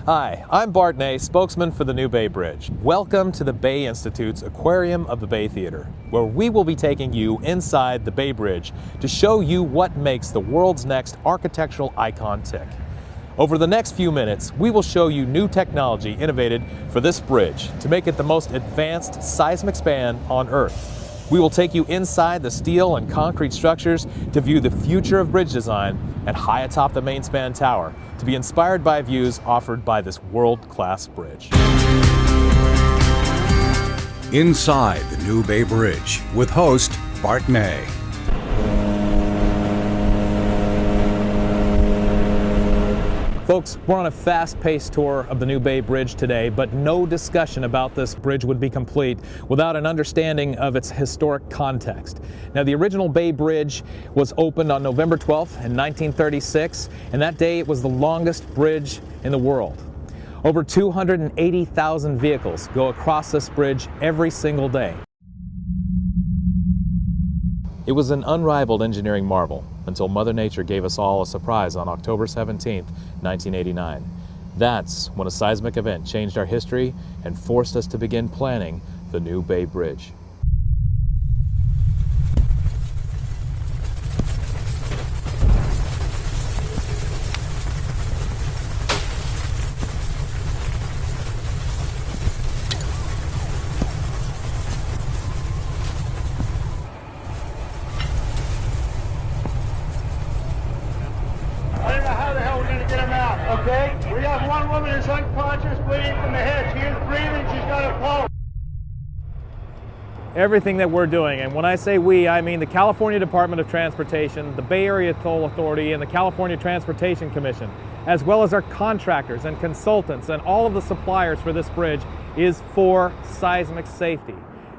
Hi, I'm Bart Ney, spokesman for the New Bay Bridge. Welcome to the Bay Institute's Aquarium of the Bay Theater, where we will be taking you inside the Bay Bridge to show you what makes the world's next architectural icon tick. Over the next few minutes, we will show you new technology innovated for this bridge to make it the most advanced seismic span on Earth. We will take you inside the steel and concrete structures to view the future of bridge design and high atop the main span tower to be inspired by views offered by this world-class bridge. Inside the New Bay Bridge with host Bart Ney. Folks, we're on a fast-paced tour of the New Bay Bridge today, but no discussion about this bridge would be complete without an understanding of its historic context. Now, the original Bay Bridge was opened on November 12th in 1936, and that day it was the longest bridge in the world. Over 280,000 vehicles go across this bridge every single day. It was an unrivaled engineering marvel until Mother Nature gave us all a surprise on October 17, 1989. That's when a seismic event changed our history and forced us to begin planning the New Bay Bridge. Okay, we have one woman who's unconscious, bleeding from the head. She is breathing, she's got a pulse. Everything that we're doing, and when I say we, I mean the California Department of Transportation, the Bay Area Toll Authority, and the California Transportation Commission, as well as our contractors and consultants and all of the suppliers for this bridge, is for seismic safety.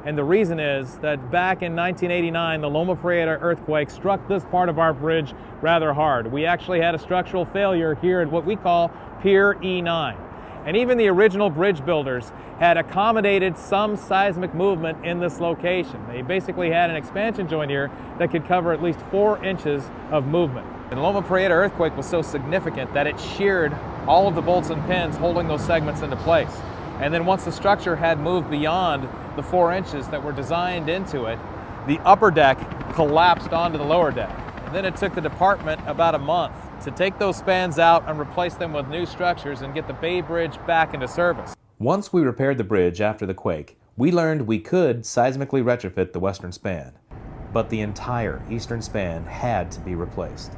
And the reason is that back in 1989, the Loma Prieta earthquake struck this part of our bridge rather hard. We actually had a structural failure here at what we call Pier E9. And even the original bridge builders had accommodated some seismic movement in this location. They basically had an expansion joint here that could cover at least 4 inches of movement. The Loma Prieta earthquake was so significant that it sheared all of the bolts and pins holding those segments into place. And then once the structure had moved beyond the 4 inches that were designed into it, the upper deck collapsed onto the lower deck. And then it took the department about a month to take those spans out and replace them with new structures and get the Bay Bridge back into service. Once we repaired the bridge after the quake, we learned we could seismically retrofit the western span, but the entire eastern span had to be replaced.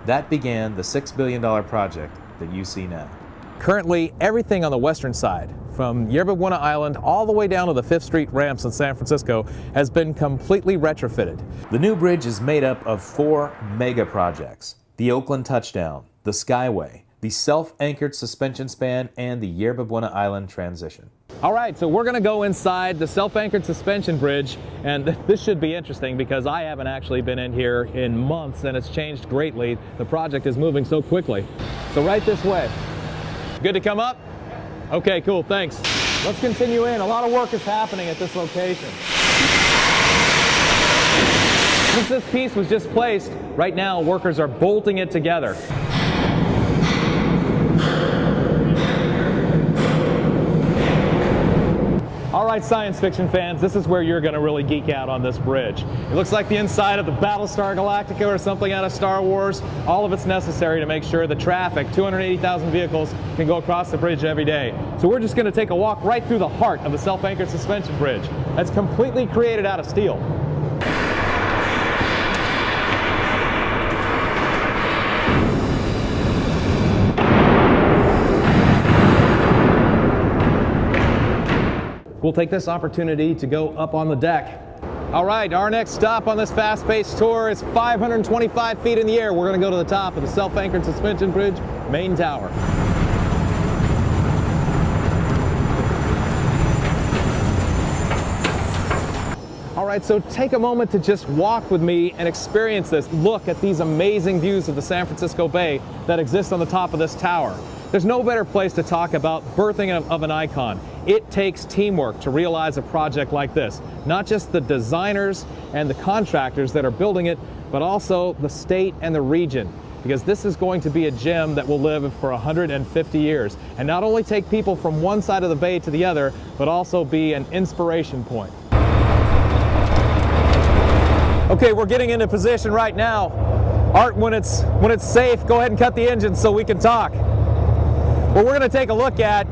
That began the $6 billion project that you see now. Currently, everything on the western side, from Yerba Buena Island all the way down to the 5th Street ramps in San Francisco, has been completely retrofitted. The new bridge is made up of 4 mega projects: the Oakland Touchdown, the Skyway, the self-anchored suspension span, and the Yerba Buena Island transition. All right, so we're gonna go inside the self-anchored suspension bridge, and this should be interesting because I haven't actually been in here in months and it's changed greatly. The project is moving so quickly. So right this way. Good to come up? Okay, cool, thanks. Let's continue in. A lot of work is happening at this location. Since this piece was just placed, right now workers are bolting it together. All right, science fiction fans, this is where you're going to really geek out on this bridge. It looks like the inside of the Battlestar Galactica or something out of Star Wars. All of it's necessary to make sure the traffic, 280,000 vehicles, can go across the bridge every day. So we're just going to take a walk right through the heart of the self-anchored suspension bridge. That's completely created out of steel. We'll take this opportunity to go up on the deck. All right, our next stop on this fast-paced tour is 525 feet in the air. We're going to go to the top of the self-anchored suspension bridge main tower. All right, so take a moment to just walk with me and experience this. Look at these amazing views of the San Francisco Bay that exist on the top of this tower. There's no better place to talk about birthing of an icon. It takes teamwork to realize a project like this. Not just the designers and the contractors that are building it, but also the state and the region. because this is going to be a gem that will live for 150 years and not only take people from one side of the bay to the other, but also be an inspiration point. Okay, we're getting into position right now. Art, when it's safe, go ahead and cut the engine so we can talk. What we're going to take a look at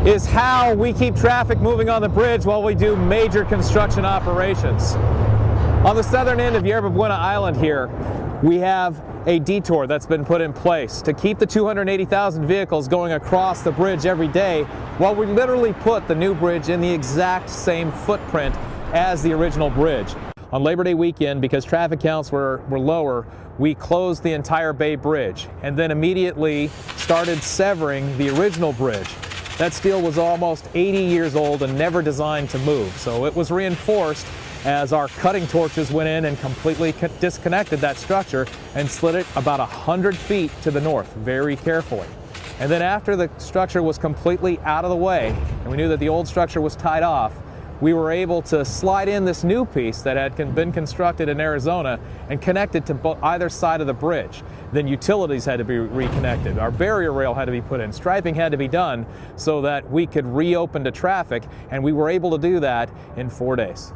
is how we keep traffic moving on the bridge while we do major construction operations. On the southern end of Yerba Buena Island here, we have a detour that's been put in place to keep the 280,000 vehicles going across the bridge every day, while we literally put the new bridge in the exact same footprint as the original bridge. On Labor Day weekend, because traffic counts were lower, we closed the entire Bay Bridge and then immediately started severing the original bridge. That steel was almost 80 years old and never designed to move, so it was reinforced as our cutting torches went in and completely disconnected that structure and slid it about 100 feet to the north very carefully. And then after the structure was completely out of the way and we knew that the old structure was tied off, we were able to slide in this new piece that had been constructed in Arizona and connect it to either side of the bridge. Then utilities had to be reconnected. Our barrier rail had to be put in. Striping had to be done so that we could reopen to traffic, and we were able to do that in 4 days.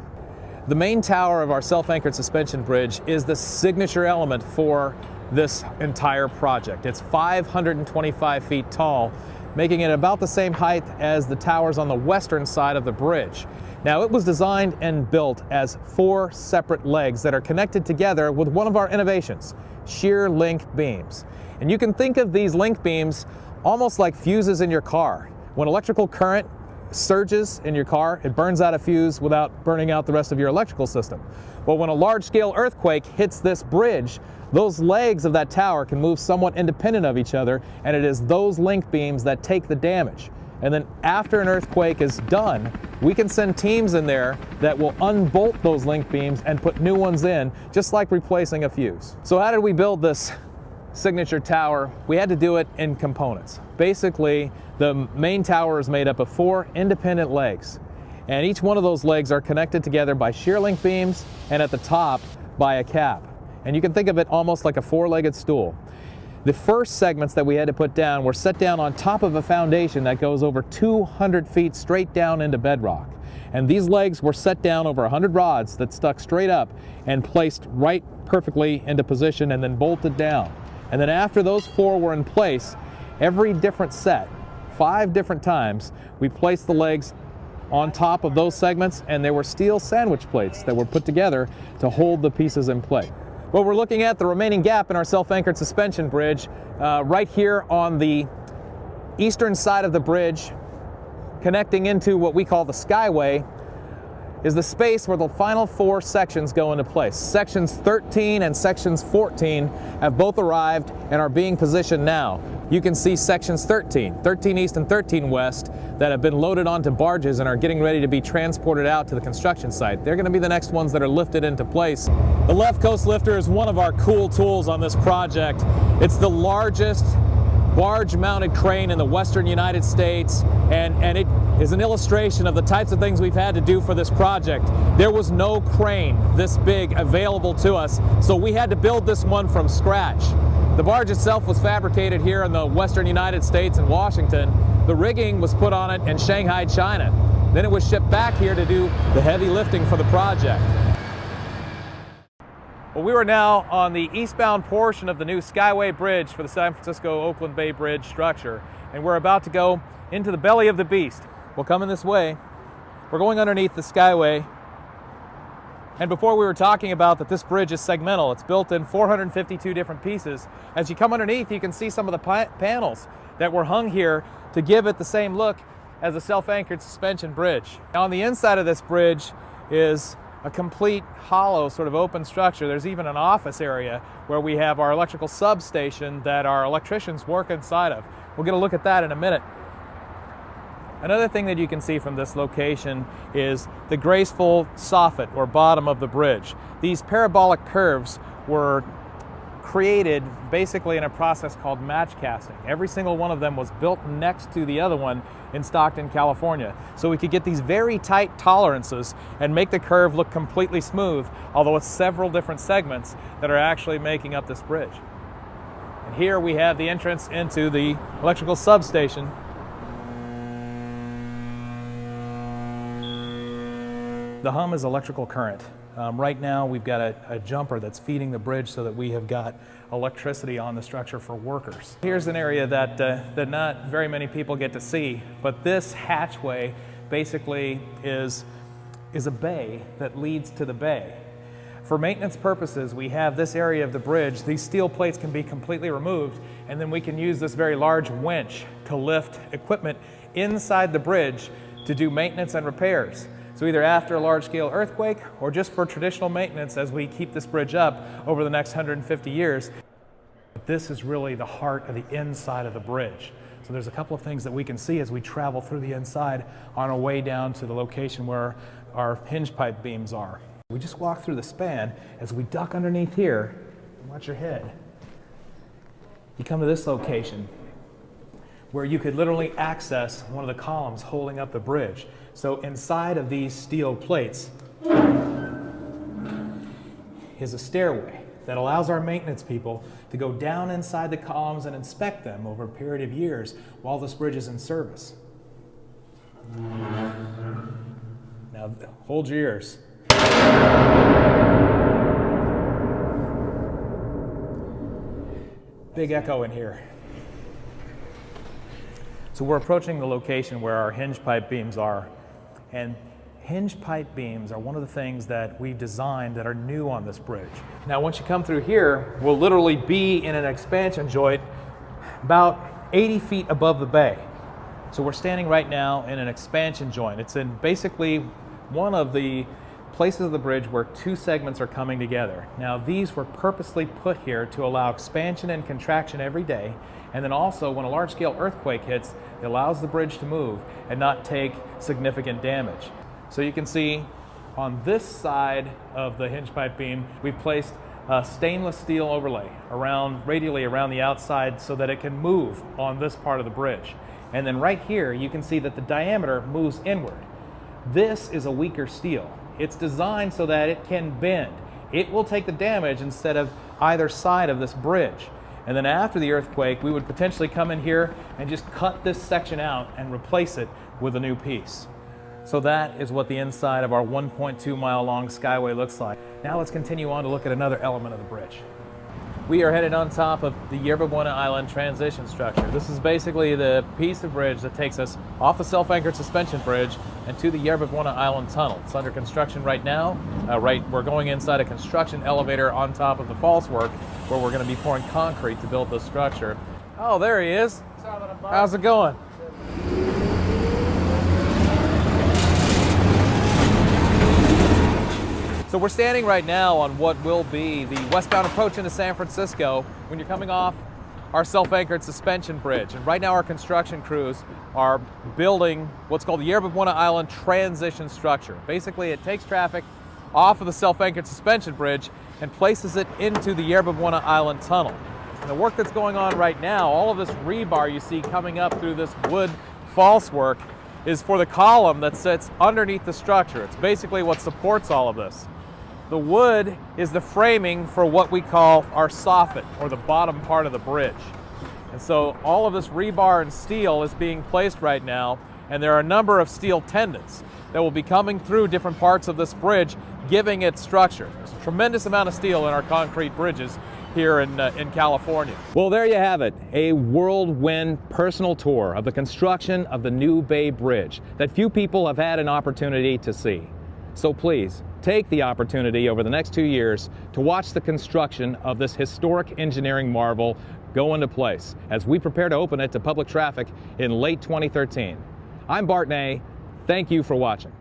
The main tower of our self-anchored suspension bridge is the signature element for this entire project. It's 525 feet tall, making it about the same height as the towers on the western side of the bridge. Now, it was designed and built as 4 separate legs that are connected together with one of our innovations, shear link beams. And you can think of these link beams almost like fuses in your car. When electrical current surges in your car, it burns out a fuse without burning out the rest of your electrical system. Well, when a large-scale earthquake hits this bridge, those legs of that tower can move somewhat independent of each other, and it is those link beams that take the damage. And then after an earthquake is done, we can send teams in there that will unbolt those link beams and put new ones in, just like replacing a fuse. So how did we build this signature tower? We had to do it in components. Basically, the main tower is made up of 4 independent legs, and each one of those legs are connected together by shear link beams and at the top by a cap. And you can think of it almost like a 4-legged stool. The first segments that we had to put down were set down on top of a foundation that goes over 200 feet straight down into bedrock. And these legs were set down over 100 rods that stuck straight up and placed right perfectly into position and then bolted down. And then after those 4 were in place, every different set, 5 different times, we placed the legs on top of those segments, and there were steel sandwich plates that were put together to hold the pieces in place. Well, we're looking at the remaining gap in our self-anchored suspension bridge right here on the eastern side of the bridge, connecting into what we call the Skyway, is the space where the final 4 sections go into place. Sections 13 and sections 14 have both arrived and are being positioned now. You can see sections 13 East and 13 West, that have been loaded onto barges and are getting ready to be transported out to the construction site. They're going to be the next ones that are lifted into place. The Left Coast Lifter is one of our cool tools on this project. It's the largest barge-mounted crane in the western United States, and it is an illustration of the types of things we've had to do for this project. There was no crane this big available to us, so we had to build this one from scratch. The barge itself was fabricated here in the western United States in Washington. The rigging was put on it in Shanghai, China. Then it was shipped back here to do the heavy lifting for the project. Well, we are now on the eastbound portion of the new Skyway Bridge for the San Francisco-Oakland Bay Bridge structure, and we're about to go into the belly of the beast. We'll come in this way. We're going underneath the Skyway. And before we were talking about that this bridge is segmental. It's built in 452 different pieces. As you come underneath, you can see some of the panels that were hung here to give it the same look as a self-anchored suspension bridge. Now, on the inside of this bridge is a complete hollow sort of open structure. There's even an office area where we have our electrical substation that our electricians work inside of. We'll get a look at that in a minute. Another thing that you can see from this location is the graceful soffit or bottom of the bridge. These parabolic curves were created basically in a process called match casting. Every single one of them was built next to the other one in Stockton, California. So we could get these very tight tolerances and make the curve look completely smooth, although it's several different segments that are actually making up this bridge. And here we have the entrance into the electrical substation. The hum is electrical current. Right now we've got a jumper that's feeding the bridge so that we have got electricity on the structure for workers. Here's an area that not very many people get to see, but this hatchway basically is a bay that leads to the bay. For maintenance purposes, we have this area of the bridge. These steel plates can be completely removed, and then we can use this very large winch to lift equipment inside the bridge to do maintenance and repairs. So either after a large-scale earthquake or just for traditional maintenance as we keep this bridge up over the next 150 years. This is really the heart of the inside of the bridge. So there's a couple of things that we can see as we travel through the inside on our way down to the location where our hinge pipe beams are. We just walk through the span. As we duck underneath here, watch your head. You come to this location where you could literally access one of the columns holding up the bridge. So inside of these steel plates is a stairway that allows our maintenance people to go down inside the columns and inspect them over a period of years while this bridge is in service. Now hold your ears. Big echo in here. So we're approaching the location where our hinge pipe beams are. And hinge pipe beams are one of the things that we've designed that are new on this bridge. Now once you come through here, we'll literally be in an expansion joint about 80 feet above the bay. So we're standing right now in an expansion joint. It's in basically one of the places of the bridge where two segments are coming together. Now these were purposely put here to allow expansion and contraction every day, and then also when a large-scale earthquake hits, it allows the bridge to move and not take significant damage. So you can see on this side of the hinge pipe beam, we've placed a stainless steel overlay radially around the outside so that it can move on this part of the bridge. And then right here, you can see that the diameter moves inward. This is a weaker steel. It's designed so that it can bend. It will take the damage instead of either side of this bridge. And then after the earthquake, we would potentially come in here and just cut this section out and replace it with a new piece. So that is what the inside of our 1.2 mile long Skyway looks like. Now let's continue on to look at another element of the bridge. We are headed on top of the Yerba Buena Island transition structure. This is basically the piece of bridge that takes us off the self-anchored suspension bridge and to the Yerba Buena Island tunnel. It's under construction right now. We're going inside a construction elevator on top of the false work where we're going to be pouring concrete to build this structure. Oh, there he is. How's it going? So we're standing right now on what will be the westbound approach into San Francisco when you're coming off our self-anchored suspension bridge. And right now our construction crews are building what's called the Yerba Buena Island transition structure. Basically, it takes traffic off of the self-anchored suspension bridge and places it into the Yerba Buena Island tunnel. And the work that's going on right now, all of this rebar you see coming up through this wood false work is for the column that sits underneath the structure. It's basically what supports all of this. The wood is the framing for what we call our soffit, or the bottom part of the bridge. And so all of this rebar and steel is being placed right now, and there are a number of steel tendons that will be coming through different parts of this bridge, giving it structure. There's a tremendous amount of steel in our concrete bridges here in California. Well, there you have it, a whirlwind personal tour of the construction of the New Bay Bridge that few people have had an opportunity to see. So please, take the opportunity over the next 2 years to watch the construction of this historic engineering marvel go into place as we prepare to open it to public traffic in late 2013. I'm Bart Ney. Thank you for watching.